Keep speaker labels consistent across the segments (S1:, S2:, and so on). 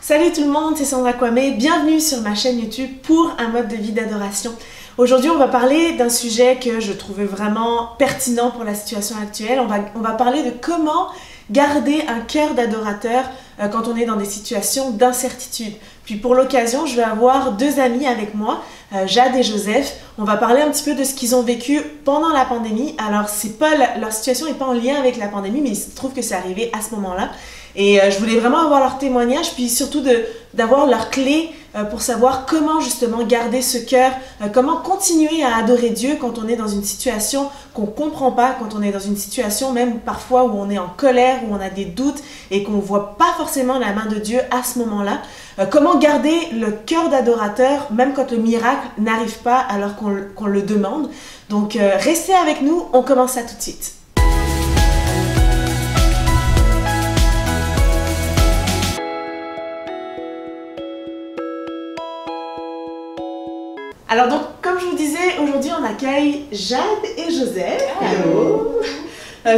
S1: Salut tout le monde, c'est Sandra Kwame, bienvenue sur ma chaîne YouTube pour un mode de vie d'adoration. Aujourd'hui, on va parler d'un sujet que je trouvais vraiment pertinent pour la situation actuelle. On va parler de comment garder un cœur d'adorateur quand on est dans des situations d'incertitude. Puis pour l'occasion, je vais avoir deux amis avec moi, Jade et Joseph. On va parler un petit peu de ce qu'ils ont vécu pendant la pandémie. Alors, leur situation n'est pas en lien avec la pandémie, mais il se trouve que c'est arrivé à ce moment-là. Et je voulais vraiment avoir leur témoignage, puis surtout d'avoir leurs clés pour savoir comment justement garder ce cœur, comment continuer à adorer Dieu quand on est dans une situation qu'on ne comprend pas, quand on est dans une situation même parfois où on est en colère, où on a des doutes et qu'on ne voit pas forcément la main de Dieu à ce moment-là. Comment garder le cœur d'adorateur même quand le miracle n'arrive pas alors qu'on le demande. Donc restez avec nous, on commence ça tout de suite. Alors donc, comme je vous disais, aujourd'hui on accueille Jade et Joseph.
S2: Hello.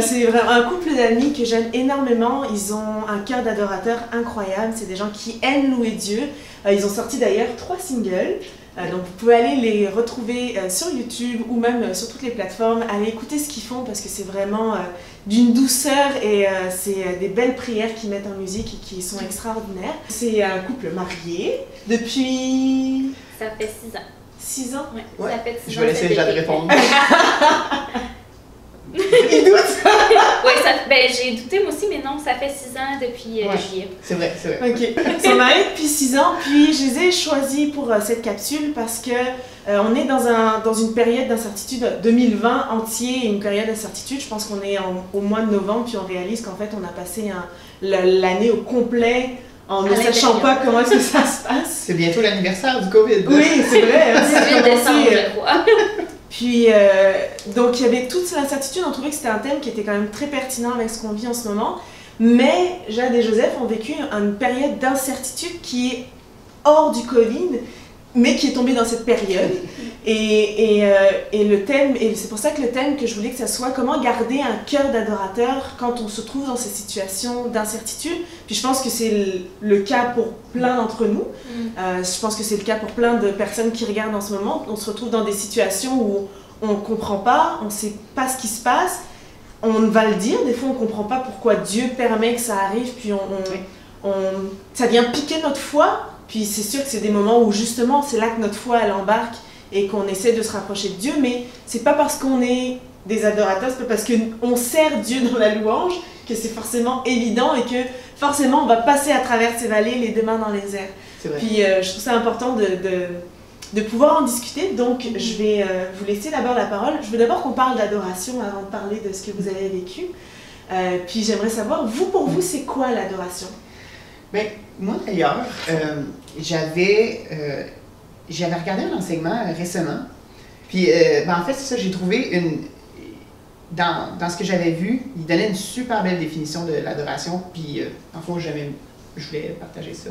S1: C'est vraiment un couple d'amis que j'aime énormément. Ils ont un cœur d'adorateur incroyable. C'est des gens qui aiment louer Dieu. Ils ont sorti d'ailleurs 3 singles. Donc vous pouvez aller les retrouver sur YouTube ou même sur toutes les plateformes. Allez écouter ce qu'ils font parce que c'est vraiment d'une douceur et c'est des belles prières qu'ils mettent en musique et qui sont extraordinaires. C'est un couple marié depuis...
S3: Ça fait 6 ans.
S1: 6 ans?
S3: Ouais. Ça fait 6 ans.
S2: Je vais laisser Jade répondre.
S1: Il doute?
S3: Oui, j'ai douté moi aussi, mais non, ça fait 6 ans depuis juillet.
S2: C'est vrai.
S1: Ok. Ils sont mariés depuis 6 ans, puis je les ai choisis pour cette capsule parce que on est dans une période d'incertitude, 2020 entier, une période d'incertitude. Je pense qu'on est au mois de novembre, puis on réalise qu'en fait on a passé l'année au complet en ne sachant pas comment est-ce que ça se passe.
S2: C'est bientôt l'anniversaire du COVID.
S1: Oui, c'est vrai.
S3: 18 décembre, je crois.
S1: Puis, donc il y avait toute cette incertitude. On trouvait que c'était un thème qui était quand même très pertinent avec ce qu'on vit en ce moment. Mais Jade et Joseph ont vécu une période d'incertitude qui est hors du Covid, mais qui est tombée dans cette période. Et le thème, et c'est pour ça que le thème que je voulais que ça soit comment garder un cœur d'adorateur quand on se trouve dans ces situations d'incertitude. Puis je pense que c'est le cas pour plein d'entre nous. Je pense que c'est le cas pour plein de personnes qui regardent en ce moment. On se retrouve dans des situations où on ne comprend pas, on ne sait pas ce qui se passe. On va le dire, des fois on ne comprend pas pourquoi Dieu permet que ça arrive, puis ça vient piquer notre foi. Puis c'est sûr que c'est des moments où justement c'est là que notre foi elle embarque et qu'on essaie de se rapprocher de Dieu, mais c'est pas parce qu'on est des adorateurs, c'est pas parce qu'on sert Dieu dans la louange que c'est forcément évident et que forcément on va passer à travers ces vallées les deux mains dans les airs. Puis je trouve ça important de pouvoir en discuter, donc je vais vous laisser d'abord la parole. Je veux d'abord qu'on parle d'adoration avant de parler de ce que vous avez vécu. Puis j'aimerais savoir, pour vous, c'est quoi l'adoration?
S2: Ben, moi d'ailleurs, j'avais regardé un enseignement récemment. Puis en fait, c'est ça, j'ai trouvé dans ce que j'avais vu, il donnait une super belle définition de l'adoration. Puis en fond, je voulais partager ça.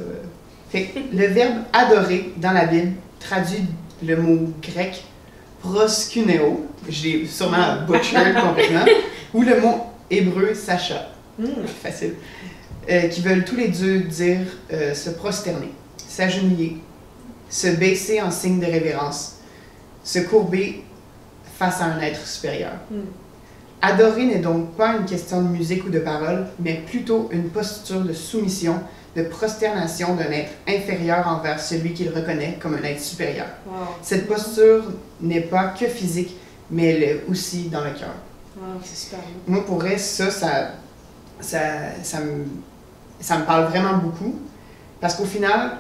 S2: Fait que le verbe adorer dans la Bible traduit le mot grec proskuneo, je l'ai sûrement butchered complètement, ou le mot hébreu sacha, facile, qui veulent tous les deux dire se prosterner, s'agenouiller, se baisser en signe de révérence, se courber face à un être supérieur. Adorer n'est donc pas une question de musique ou de parole, mais plutôt une posture de soumission, de prosternation d'un être inférieur envers celui qu'il reconnaît comme un être supérieur.
S1: Wow.
S2: Cette posture n'est pas que physique, mais elle est aussi dans le cœur.
S1: Wow, c'est super beau.
S2: Moi, pour vrai, ça me parle vraiment beaucoup, parce qu'au final,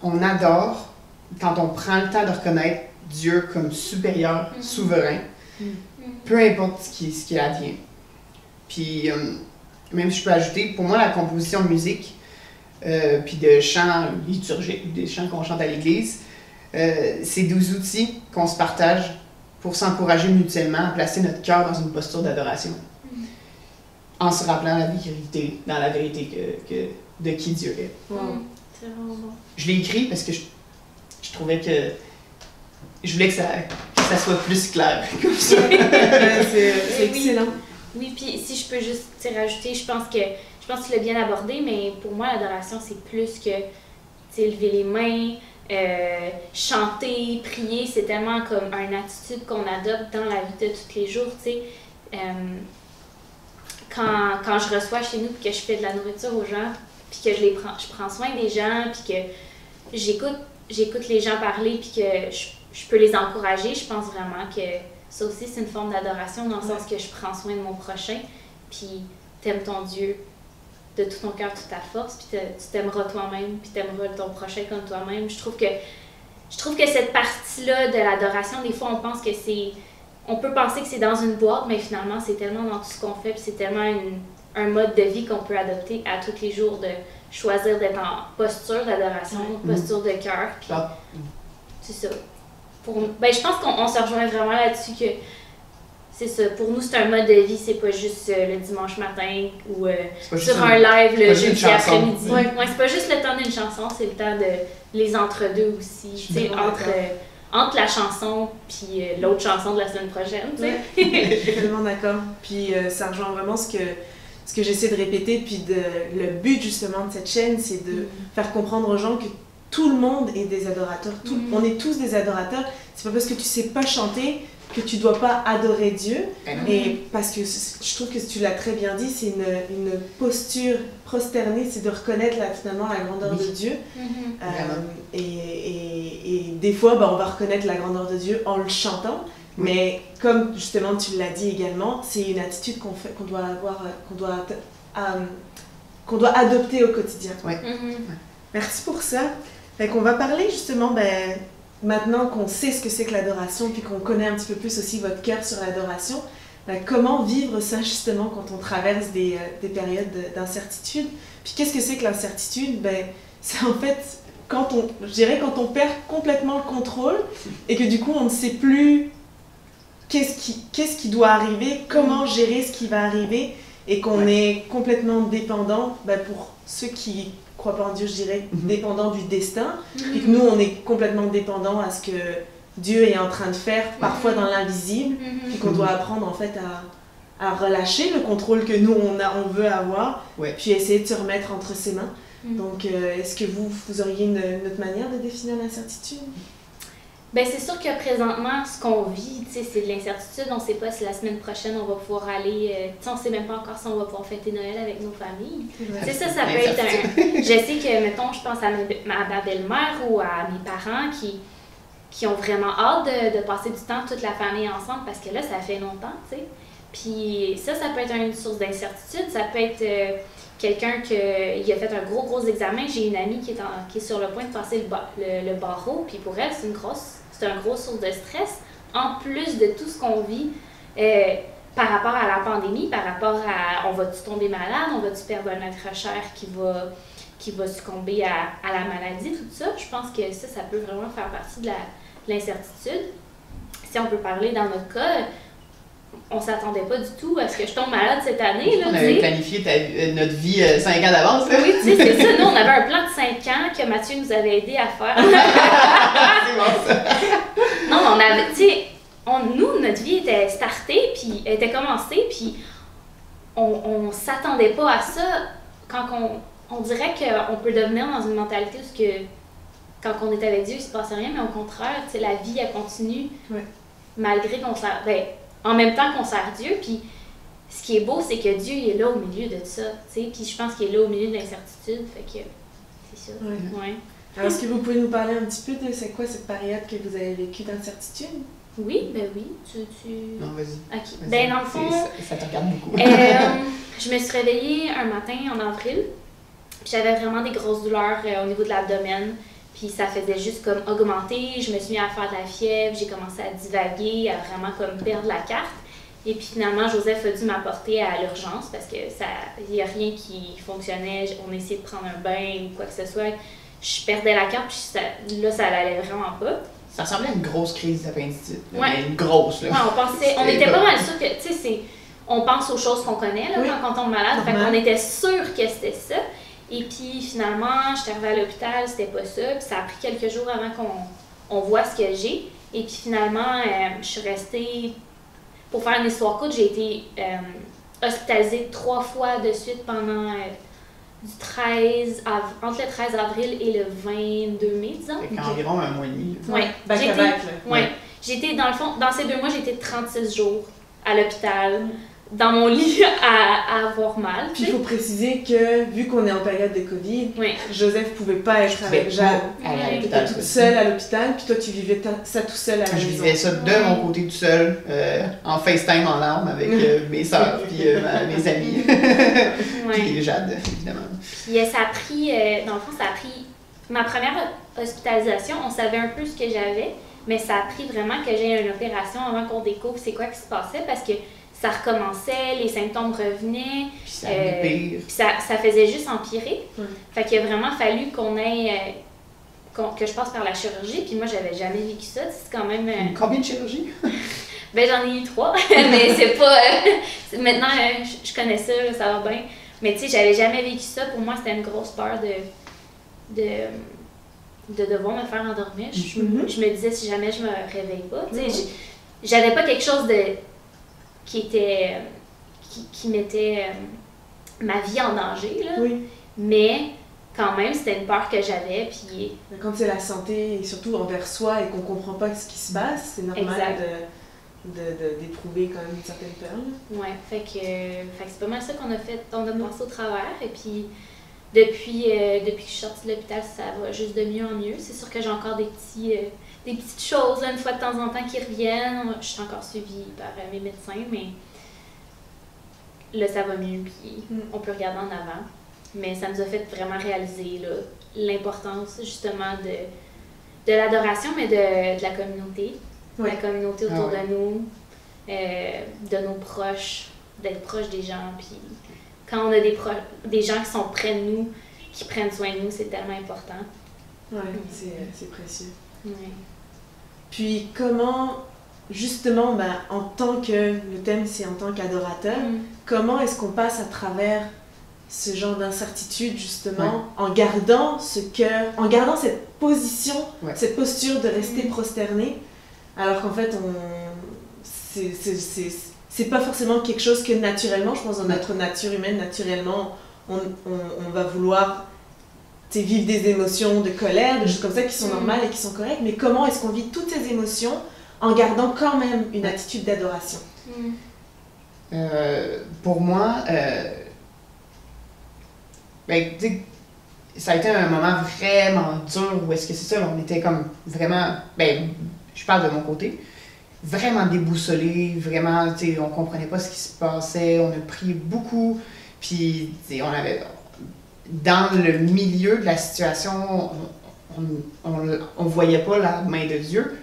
S2: on adore quand on prend le temps de reconnaître Dieu comme supérieur, souverain, peu importe ce qui advient. Puis, même si je peux ajouter, pour moi, la composition de musique, puis de chants liturgiques, des chants qu'on chante à l'église, c'est des outils qu'on se partage pour s'encourager mutuellement à placer notre cœur dans une posture d'adoration. En se rappelant dans la vérité de qui Dieu est.
S1: Wow. C'est vraiment bon.
S2: Je l'ai écrit parce que je trouvais que je voulais que ça soit plus clair comme ça.
S1: C'est excellent.
S3: Oui, puis si je peux juste rajouter, je pense que je pense que tu l'as bien abordé, mais pour moi, l'adoration, c'est plus que lever les mains, chanter, prier, c'est tellement comme une attitude qu'on adopte dans la vie de tous les jours, tu sais. Quand je reçois chez nous, puis que je fais de la nourriture aux gens, puis que je prends soin des gens, puis que j'écoute les gens parler, puis que je peux les encourager, je pense vraiment que ça aussi, c'est une forme d'adoration, dans le sens que je prends soin de mon prochain, puis t'aimes ton Dieu de tout ton cœur, toute ta force, puis tu t'aimeras toi-même, puis t'aimeras ton prochain comme toi-même. Je trouve que cette partie-là de l'adoration, des fois, on peut penser que c'est dans une boîte, mais finalement, c'est tellement dans tout ce qu'on fait, puis c'est tellement un mode de vie qu'on peut adopter à tous les jours, de choisir d'être en posture d'adoration, posture de cœur, puis c'est ça. Je pense qu'on se rejoint vraiment là-dessus que c'est ça. Pour nous, c'est un mode de vie, c'est pas juste le dimanche matin ou sur un live le jeudi après-midi. Ouais, c'est pas juste le temps d'une chanson, c'est le temps de les entre-deux aussi. Entre la chanson puis l'autre chanson de la semaine prochaine.
S1: Je suis tellement d'accord. Puis ça rejoint vraiment ce que j'essaie de répéter. Puis le but justement de cette chaîne, c'est de faire comprendre aux gens que tout le monde est des adorateurs. On est tous des adorateurs. C'est pas parce que tu sais pas chanter que tu dois pas adorer Dieu. Et parce que je trouve que tu l'as très bien dit, c'est une posture prosternée, c'est de reconnaître finalement la grandeur de Dieu. Et des fois, on va reconnaître la grandeur de Dieu en le chantant. Mais comme justement tu l'as dit également, c'est une attitude qu'on doit avoir, qu'on doit adopter au quotidien. Merci pour ça. Fait qu'on va parler justement, maintenant qu'on sait ce que c'est que l'adoration, puis qu'on connaît un petit peu plus aussi votre cœur sur l'adoration, comment vivre ça justement quand on traverse des périodes d'incertitude. Puis qu'est-ce que c'est que l'incertitude? C'est en fait quand on perd complètement le contrôle et que du coup on ne sait plus qu'est-ce qui doit arriver, comment gérer ce qui va arriver, et qu'on est complètement dépendant, pour ceux qui croient pas en Dieu, je dirais, dépendant du destin, et que nous, on est complètement dépendant à ce que Dieu est en train de faire, parfois dans l'invisible, puis qu'on doit apprendre en fait à relâcher le contrôle que nous, on veut avoir, puis essayer de se remettre entre ses mains. Donc, est-ce que vous auriez une autre manière de définir l'incertitude?
S3: C'est sûr que présentement, ce qu'on vit, c'est de l'incertitude. On ne sait pas si la semaine prochaine, on va pouvoir aller... on ne sait même pas encore si on va pouvoir fêter Noël avec nos familles. Ça peut être un... Je sais que, mettons, je pense à ma belle-mère ou à mes parents qui ont vraiment hâte de passer du temps toute la famille ensemble parce que là, ça fait longtemps, tu sais. Puis ça peut être une source d'incertitude. Ça peut être quelqu'un qui a fait un gros examen. J'ai une amie qui est sur le point de passer le barreau, puis pour elle, c'est un gros source de stress, en plus de tout ce qu'on vit par rapport à la pandémie, par rapport à on va-tu tomber malade, on va-tu perdre un être cher qui va succomber à la maladie, tout ça. Je pense que ça peut vraiment faire partie de l'incertitude. Si on peut parler dans notre cas, on s'attendait pas du tout à ce que je tombe malade cette année. Là,
S2: on avait planifié notre vie 5 ans d'avance.
S3: Oui, tu sais, c'est ça. Nous, on avait un plan de 5 ans que Mathieu nous avait aidé à faire.
S2: C'est bon, ça.
S3: Non, on avait, tu sais, nous, notre vie était startée, puis était commencée, puis on s'attendait pas à ça. Quand on dirait qu'on peut devenir dans une mentalité où quand on est avec Dieu, il se passe rien, mais au contraire, tu sais, la vie, elle continue, malgré qu'on sert... en même temps qu'on sert Dieu, puis ce qui est beau, c'est que Dieu il est là au milieu de ça, tu sais, puis je pense qu'il est là au milieu de l'incertitude, fait que c'est ça.
S1: Alors, est-ce que vous pouvez nous parler un petit peu de c'est quoi cette période que vous avez vécue d'incertitude?
S3: Oui, oui.
S2: Non, vas-y.
S3: Ok. Dans le fond...
S2: Ça te regarde beaucoup.
S3: Je me suis réveillée un matin en avril, puis j'avais vraiment des grosses douleurs au niveau de l'abdomen. Puis ça faisait juste comme augmenter, je me suis mis à faire de la fièvre, j'ai commencé à divaguer, à vraiment comme perdre la carte. Et puis finalement, Joseph a dû m'apporter à l'urgence parce que il n'y a rien qui fonctionnait. On essayait de prendre un bain ou quoi que ce soit. Je perdais la carte, puis ça allait vraiment pas.
S2: Ça ressemblait à une grosse crise d'appendicite. Une grosse, là.
S3: On était pas mal sûr que, tu sais, on pense aux choses qu'on connaît là, quand on tombe malade. Fait qu'on était sûr que c'était ça. Et puis finalement, j'étais arrivée à l'hôpital, c'était pas ça. Puis ça a pris quelques jours avant qu'on voit ce que j'ai. Et puis finalement, je suis restée... Pour faire une histoire courte, j'ai été hospitalisée 3 fois de suite pendant entre le 13 avril et le 22 mai, disons.
S2: Fait qu'environ un mois et demi.
S3: Oui.
S1: Back à back, là.
S3: Ouais. J'étais, dans le fond, dans ces 2 mois, j'étais 36 jours à l'hôpital, dans mon lit, à avoir mal.
S1: Puis il faut préciser que, vu qu'on est en période de COVID,
S3: Oui.
S1: Joseph pouvait pas être avec Jade.
S3: Ouais.
S1: Tu étais toute seule à l'hôpital, puis toi, tu vivais ça tout seul à la
S2: Je
S1: maison.
S2: vivais ça de mon côté tout seul, en FaceTime en larmes avec mes sœurs puis mes amis.
S3: Ouais.
S2: Puis Jade, évidemment.
S3: Puis ça a pris, dans le fond, ça a pris ma première hospitalisation, on savait un peu ce que j'avais, mais ça a pris vraiment que j'ai une opération avant qu'on découvre c'est quoi qui se passait parce que ça recommençait, les symptômes revenaient.
S2: Puis ça allait pire.
S3: Puis ça faisait juste empirer.
S1: Ouais.
S3: Fait qu'il a vraiment fallu qu'on ait. Que je passe par la chirurgie, puis moi j'avais jamais vécu ça, c'est quand même...
S2: Combien de chirurgies?
S3: Ben j'en ai eu 3, mais c'est pas... maintenant je connais ça, ça va bien, mais tu sais j'avais jamais vécu ça, pour moi c'était une grosse peur de devoir me faire endormir. Je me disais si jamais je me réveille pas, tu sais, j'avais pas quelque chose qui mettait ma vie en danger, là, mais quand même, c'était une peur que j'avais, puis...
S1: Quand c'est la santé, et surtout envers soi, et qu'on comprend pas ce qui se passe, c'est normal d'éprouver quand même une certaine peur.
S3: Ouais, fait que c'est pas mal ça qu'on a fait, on a pensé au travers, et puis depuis que je suis sortie de l'hôpital, ça va juste de mieux en mieux. C'est sûr que j'ai encore des petites choses, là, une fois de temps en temps, qui reviennent. Je suis encore suivie par mes médecins, mais là, ça va mieux, puis on peut regarder en avant. Mais ça nous a fait vraiment réaliser l'importance justement de l'adoration, mais de la communauté.
S1: Ouais.
S3: La communauté autour de nous, de nos proches, d'être proche des gens. Puis quand on a des gens qui sont près de nous, qui prennent soin de nous, c'est tellement important.
S1: Ouais, c'est précieux.
S3: Ouais.
S1: Puis comment, justement, en tant que, le thème c'est en tant qu'adorateur, comment est-ce qu'on passe à travers ce genre d'incertitude, justement, en gardant ce cœur, en gardant cette position, cette posture de rester prosterné, alors qu'en fait, c'est pas forcément quelque chose que naturellement, je pense dans notre nature humaine, naturellement, on va vouloir vivre des émotions de colère, des choses comme ça qui sont normales et qui sont correctes, mais comment est-ce qu'on vit toutes ces émotions en gardant quand même une attitude d'adoration?
S2: Pour moi, ça a été un moment vraiment dur où est-ce que c'est ça, on était comme vraiment, je parle de mon côté, vraiment déboussolés, vraiment, on comprenait pas ce qui se passait, on a prié beaucoup, puis on avait, dans le milieu de la situation, on voyait pas la main de Dieu,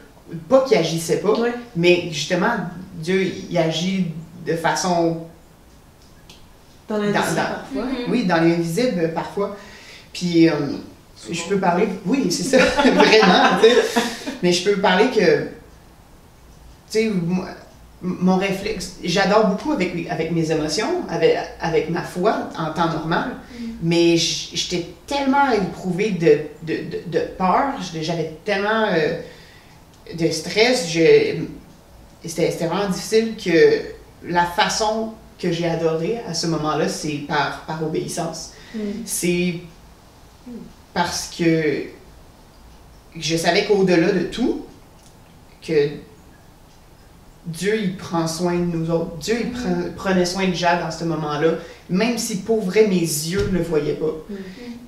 S2: pas qu'il agissait pas, mais justement, Dieu, il agit de façon...
S1: Dans l'invisible parfois.
S2: Oui, dans l'invisible parfois. Puis, je peux parler... Oui, c'est ça, vraiment, tu sais. Mais je peux parler que... Tu sais, mon réflexe... J'adore beaucoup avec mes émotions, avec ma foi en temps normal, mais j'étais tellement éprouvée de peur, j'avais tellement de stress, c'était vraiment difficile que la façon que j'ai adoré à ce moment-là, c'est par obéissance. C'est parce que je savais qu'au-delà de tout, que Dieu, il prend soin de nous autres. Dieu, il prenait soin de Jade dans ce moment-là, même si pour vrai, mes yeux ne le voyaient pas.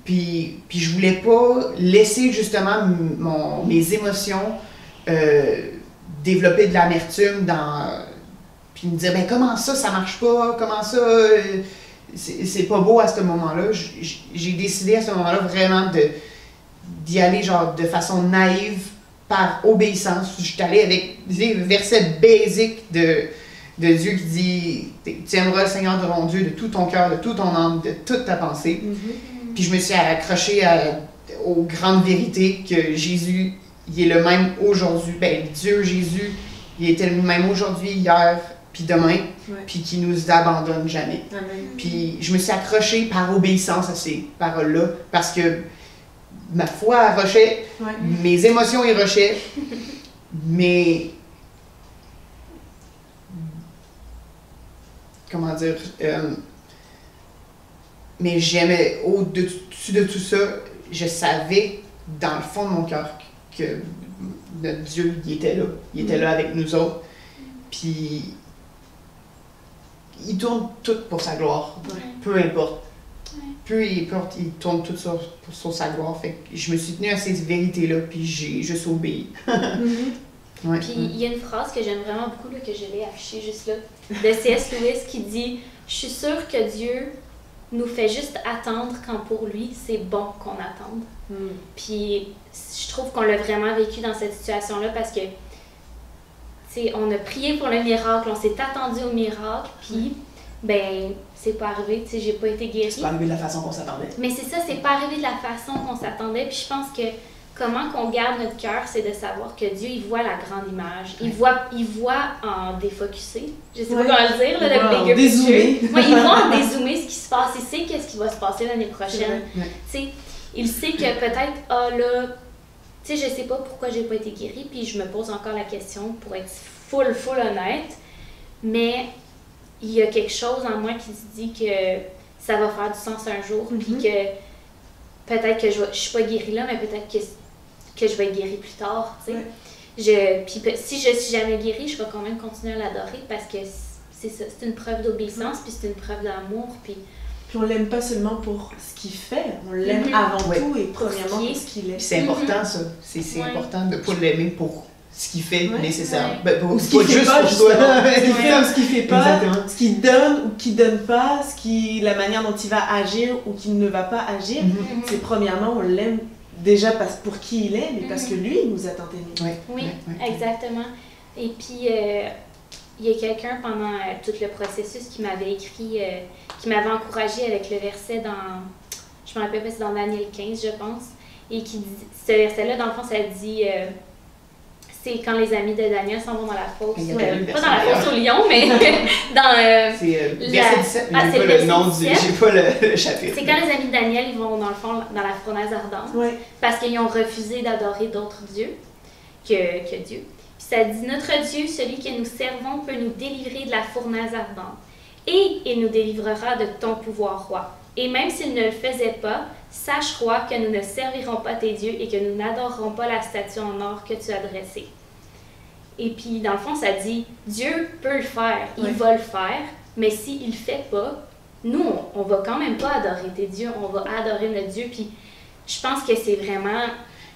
S2: Puis je voulais pas laisser justement mes émotions développer de l'amertume puis me dire, comment ça marche pas, comment ça, c'est pas beau à ce moment-là. J'ai décidé à ce moment-là vraiment d'y aller genre de façon naïve, par obéissance. Je suis allée avec les versets basiques de Dieu qui dit « Tu aimeras le Seigneur ton Dieu de tout ton cœur, de toute ton âme, de toute ta pensée. Puis je me suis accrochée aux grandes vérités que Jésus, il est le même aujourd'hui. Dieu, Jésus, il était le même aujourd'hui, hier, puis demain, puis qui nous abandonne jamais.
S1: Amen.
S2: Puis je me suis accrochée par obéissance à ces paroles-là, parce que ma foi rochait, mes émotions y rochaient, mais comment dire, mais j'aimais, au-dessus de tout ça, je savais dans le fond de mon cœur que notre Dieu, il était là. Il était là avec nous autres. Puis, il tourne tout pour sa gloire.
S1: Ouais.
S2: Peu importe. Peu importe, il tourne tout sur sa gloire. Fait que je me suis tenue à ces vérités-là, puis j'ai juste obéi. Ouais.
S3: Puis il y a une phrase que j'aime vraiment beaucoup, là, que je l'ai affichée juste là, de C.S. Lewis qui dit « Je suis sûre que Dieu nous fait juste attendre quand pour lui, c'est bon qu'on attende. Puis je trouve qu'on l'a vraiment vécu dans cette situation-là parce que, tu sais, on a prié pour le miracle, on s'est attendu au miracle, puis, ben, c'est pas arrivé, tu sais, j'ai pas été guérie.
S1: C'est pas arrivé de la façon qu'on s'attendait.
S3: Mais c'est ça, c'est pas arrivé de la façon qu'on s'attendait, puis je pense que comment qu'on garde notre cœur, c'est de savoir que Dieu, il voit la grande image. Il voit en défocusé. Je sais pas comment le dire, là, le bigger picture. Ouais, il voit en dézoomer ce qui se passe. Il sait qu'est-ce qui va se passer l'année prochaine. Tu sais, il sait que peut-être, là, tu sais, je sais pas pourquoi j'ai pas été guérie, puis je me pose encore la question pour être full honnête, mais il y a quelque chose en moi qui se dit que ça va faire du sens un jour, puis que peut-être que je suis pas guérie là, mais peut-être que je vais être guérie plus tard, tu sais. Puis si je suis jamais guérie, je vais quand même continuer à l'adorer parce que c'est ça, c'est une preuve d'obéissance, puis c'est une preuve d'amour, puis
S1: on l'aime pas seulement pour ce qu'il fait, on l'aime avant tout et premièrement pour ce qu'il est.
S2: C'est important ça, c'est important de ne pas l'aimer pour ce qu'il fait nécessairement.
S1: Ben, pour ce qu'il fait pas, justement. Ce qu'il fait ou ce qu'il fait pas,
S2: exactement.
S1: Ce qu'il donne ou qu'il donne pas, la manière dont il va agir ou qu'il ne va pas agir. C'est premièrement, on l'aime déjà pour qui il est, mais parce que lui, il nous a tant aimés.
S3: Oui, exactement. Et puis, il y a quelqu'un pendant tout le processus qui m'avait écrit, qui m'avait encouragée avec le verset je me rappelle pas, c'est dans Daniel 15, je pense, et qui dit, ce verset-là, dans le fond, ça dit, c'est quand les amis de Daniel s'en vont dans la fosse, pas dans la fosse au lion, mais dans...
S2: c'est verset 17, mais j'ai pas le nom j'ai pas le chapitre.
S3: C'est quand les amis de Daniel, ils vont dans le fond dans la fournaise ardente, parce qu'ils ont refusé d'adorer d'autres dieux que Dieu. Puis ça dit, notre Dieu, celui que nous servons, peut nous délivrer de la fournaise ardente, et il nous délivrera de ton pouvoir, roi. Et même s'il ne le faisait pas, sache, roi, que nous ne servirons pas tes dieux et que nous n'adorerons pas la statue en or que tu as dressée. Et puis, dans le fond, ça dit, Dieu peut le faire, il va le faire, mais s'il ne le fait pas, nous, on va quand même pas adorer tes dieux, on va adorer notre Dieu. Puis, je pense que c'est vraiment...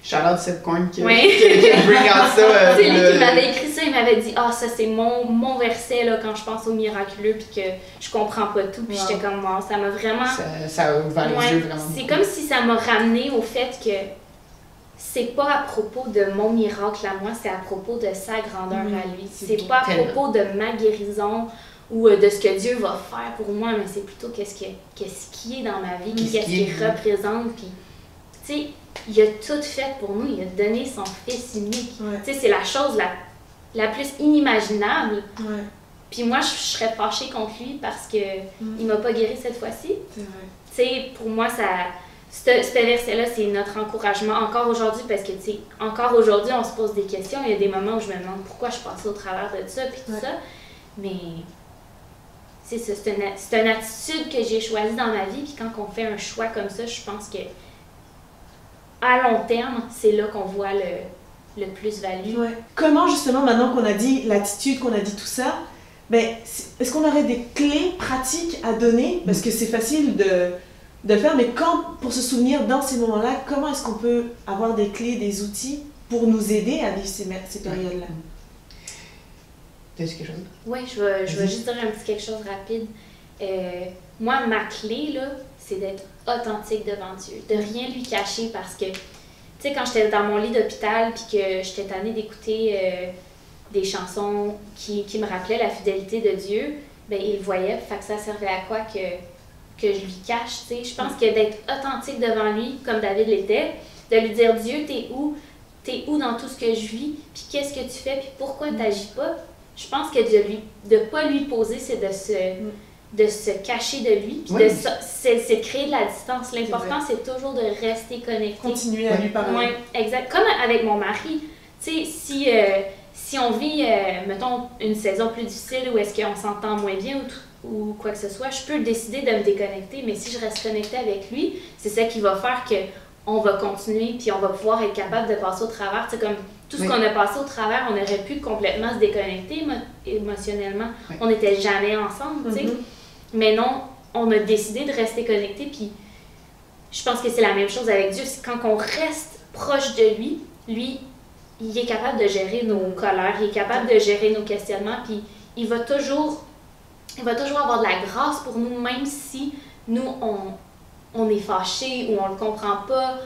S2: Shout-out Sepcoin qui bring out ça.
S3: C'est lui qui m'avait écrit ça, il m'avait dit « Ah, ça c'est mon verset là, quand je pense au miraculeux puis que je comprends pas tout. » Puis j'étais comme « Wow, ça m'a vraiment... »
S2: Ça a ouvert les yeux vraiment.
S3: C'est comme si ça m'a ramené au fait que c'est pas à propos de mon miracle à moi, c'est à propos de sa grandeur à lui. C'est pas à propos de ma guérison ou de ce que Dieu va faire pour moi, mais c'est plutôt qu'est-ce qui est dans ma vie, qu'est-ce qu'il représente. Puis, tu sais, il a tout fait pour nous, il a donné son Fils unique. Tu sais, c'est la chose la plus inimaginable. Puis moi, je serais fâchée contre lui parce qu'il ne m'a pas guéri cette fois-ci. Tu sais, pour moi, ce verset-là, c'est notre encouragement encore aujourd'hui parce que, tu sais, encore aujourd'hui, on se pose des questions. Il y a des moments où je me demande pourquoi je passe au travers de ça, puis tout ça. Mais c'est ça, c'est une attitude que j'ai choisie dans ma vie. Puis quand on fait un choix comme ça, je pense que à long terme, c'est là qu'on voit le plus-value.
S1: Comment, justement, maintenant qu'on a dit l'attitude, qu'on a dit tout ça, ben, est-ce qu'on aurait des clés pratiques à donner? Parce que c'est facile de le faire, mais pour se souvenir dans ces moments-là, comment est-ce qu'on peut avoir des clés, des outils pour nous aider à vivre ces périodes-là?
S2: Tu as dit quelque chose?
S3: Oui, je vais juste dire un petit quelque chose rapide. Moi, ma clé, là, c'est d'être authentique devant Dieu, de rien lui cacher parce que, tu sais, quand j'étais dans mon lit d'hôpital puis que j'étais tannée d'écouter des chansons qui me rappelaient la fidélité de Dieu, ben il le voyait, fait que ça servait à quoi que je lui cache, tu sais. Je pense que d'être authentique devant lui, comme David l'était, de lui dire, Dieu, t'es où dans tout ce que je vis, puis qu'est-ce que tu fais, puis pourquoi t'agis pas, je pense que de pas lui poser, c'est de se cacher de lui, puis c'est de créer de la distance. L'important, c'est toujours de rester connecté.
S1: Continuer à lui parler.
S3: Oui, exact. Comme avec mon mari, tu sais, si on vit, mettons, une saison plus difficile où est-ce qu'on s'entend moins bien ou ou quoi que ce soit, je peux décider de me déconnecter, mais si je reste connectée avec lui, c'est ça qui va faire que on va continuer, puis on va pouvoir être capable de passer au travers. C'est comme tout ce qu'on a passé au travers, on aurait pu complètement se déconnecter émotionnellement. On n'était jamais ensemble, tu sais. Mais non, on a décidé de rester connectés, puis je pense que c'est la même chose avec Dieu. C'est quand on reste proche de lui, il est capable de gérer nos colères, il est capable de gérer nos questionnements, puis il va toujours avoir de la grâce pour nous, même si nous, on est fâchés ou on le comprend pas.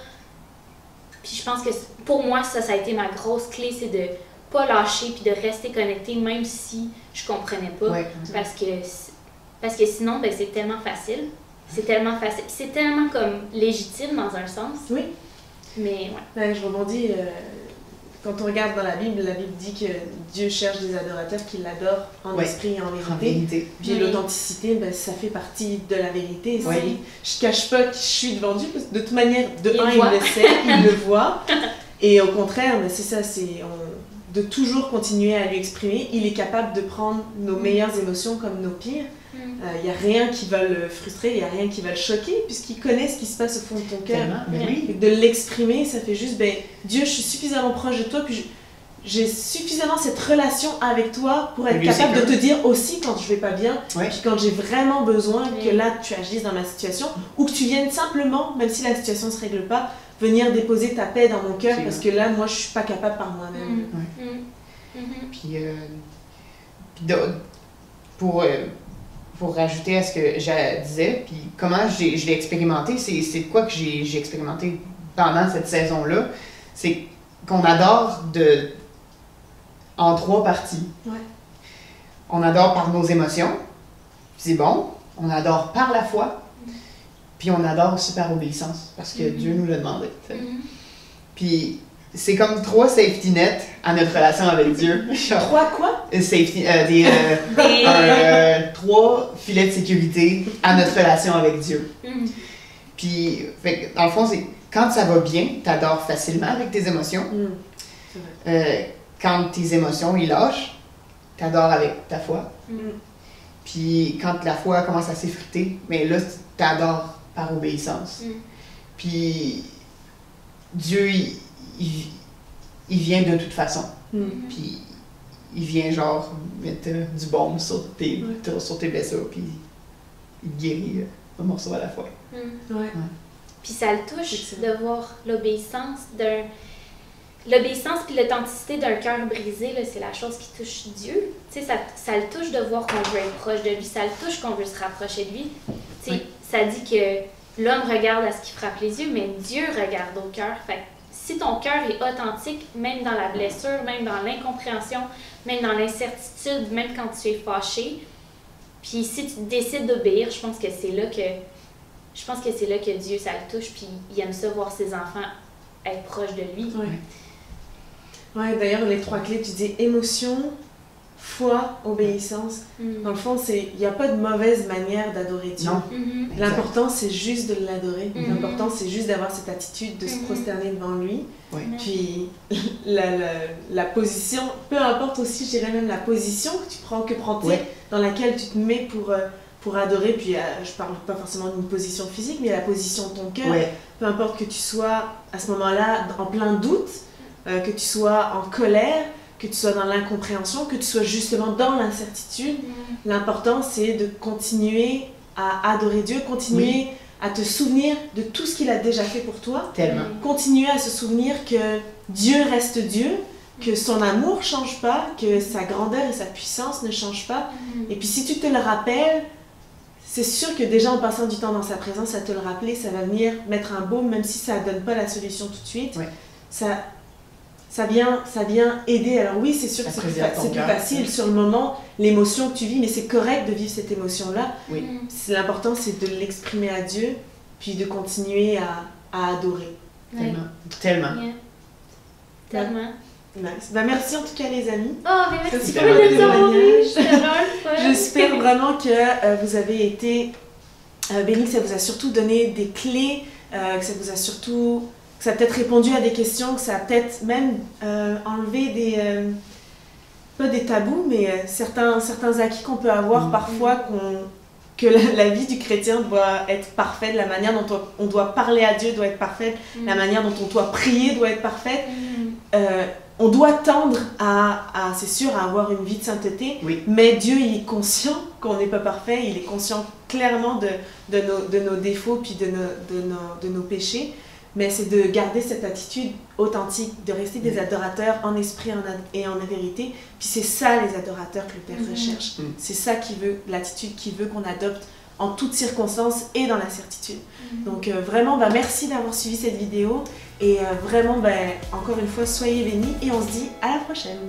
S3: Puis je pense que pour moi, ça a été ma grosse clé, c'est de pas lâcher puis de rester connecté, même si je comprenais pas. Parce que sinon, ben, c'est tellement facile. C'est tellement facile. C'est tellement comme légitime dans un sens.
S1: Oui.
S3: Mais
S1: ouais. Je rebondis. Quand on regarde dans la Bible dit que Dieu cherche des adorateurs qui l'adorent en esprit et en vérité. Puis l'authenticité, ben, ça fait partie de la vérité.
S2: Oui.
S1: Je cache pas que je suis devant Dieu, parce que de toute manière, il le sait, il le voit. Et au contraire, ben, c'est ça, de toujours continuer à lui exprimer. Il est capable de prendre nos meilleures émotions comme nos pires. Il n'y a rien qui va le frustrer, il n'y a rien qui va le choquer, puisqu'il connaît ce qui se passe au fond de ton cœur. De l'exprimer, ça fait juste, ben, Dieu, je suis suffisamment proche de toi, puis j'ai suffisamment cette relation avec toi pour être capable de te dire aussi quand je vais pas bien, puis quand j'ai vraiment besoin que là, tu agisses dans ma situation, ou que tu viennes simplement, même si la situation ne se règle pas, venir déposer ta paix dans mon cœur, parce que là, moi, je suis pas capable par moi-même.
S2: Puis, pour rajouter à ce que je disais, puis comment je l'ai expérimenté, c'est quoi que j'ai expérimenté pendant cette saison-là, c'est qu'on adore en 3 parties. On adore par nos émotions, c'est bon. On adore par la foi, puis on adore aussi par obéissance, parce que Dieu nous l'a demandé. Puis c'est comme 3 safety nets à notre relation avec Dieu.
S1: 3 quoi?
S2: 3 filets de sécurité à notre relation avec Dieu. Puis, dans le fond, c'est quand ça va bien, t'adores facilement avec tes émotions. Quand tes émotions, ils lâchent, t'adores avec ta foi. Puis quand la foi commence à s'effriter, mais là, t'adores par obéissance. Puis Dieu, il vient de toute façon. Puis il vient genre mettre du baume sur tes blessures, puis il guérit un morceau à la fois.
S3: Puis ça le touche de voir l'obéissance puis l'authenticité d'un cœur brisé, là, c'est la chose qui touche Dieu. Tu sais, ça le touche de voir qu'on veut être proche de lui, ça le touche qu'on veut se rapprocher de lui. Tu sais, ça dit que l'homme regarde à ce qui frappe les yeux, mais Dieu regarde au cœur. Fait que si ton cœur est authentique, même dans la blessure, même dans l'incompréhension, même dans l'incertitude, même quand tu es fâché, puis si tu décides d'obéir, je pense que c'est là que Dieu, ça le touche, puis il aime ça voir ses enfants être proches de lui.
S1: Ouais, d'ailleurs, les 3 clés, tu dis émotion, foi, obéissance. Dans le fond, il n'y a pas de mauvaise manière d'adorer Dieu. L'important, c'est juste de l'adorer. L'important, c'est juste d'avoir cette attitude de se prosterner devant lui. Puis, la position, peu importe aussi, je dirais même la position que tu prends, dans laquelle tu te mets pour adorer. Puis, je parle pas forcément d'une position physique, mais la position de ton cœur. Peu importe que tu sois à ce moment-là en plein doute, que tu sois en colère, que tu sois dans l'incompréhension, que tu sois justement dans l'incertitude. L'important, c'est de continuer à adorer Dieu, continuer à te souvenir de tout ce qu'il a déjà fait pour toi. Continuer à se souvenir que Dieu reste Dieu, que son amour ne change pas, que sa grandeur et sa puissance ne changent pas. Et puis si tu te le rappelles, c'est sûr que déjà en passant du temps dans sa présence, à te le rappeler, ça va venir mettre un baume, même si ça ne donne pas la solution tout de suite. Ça vient aider. Alors oui, c'est sûr que c'est plus facile sur le moment, l'émotion que tu vis, mais c'est correct de vivre cette émotion-là. L'important, c'est de l'exprimer à Dieu, puis de continuer à adorer.
S2: Tellement.
S1: Nice. Merci en tout cas les amis.
S3: Merci pour le témoignage.
S1: J'espère vraiment que vous avez été bénis, que ça vous a surtout donné des clés, que ça vous a surtout... que ça a peut-être répondu à des questions, que ça a peut-être même enlevé pas des tabous, mais certains acquis qu'on peut avoir parfois, que la vie du chrétien doit être parfaite, la manière dont on doit parler à Dieu doit être parfaite, la manière dont on doit prier doit être parfaite. On doit tendre c'est sûr, à avoir une vie de sainteté, mais Dieu il est conscient qu'on n'est pas parfait, il est conscient clairement de nos défauts puis de nos péchés, mais c'est de garder cette attitude authentique, de rester des adorateurs en esprit et en vérité, puis c'est ça les adorateurs que le Père recherche, c'est ça l'attitude qu'il veut qu'on adopte en toutes circonstances et dans la certitude. Donc vraiment, merci d'avoir suivi cette vidéo et vraiment, encore une fois, soyez bénis et on se dit à la prochaine.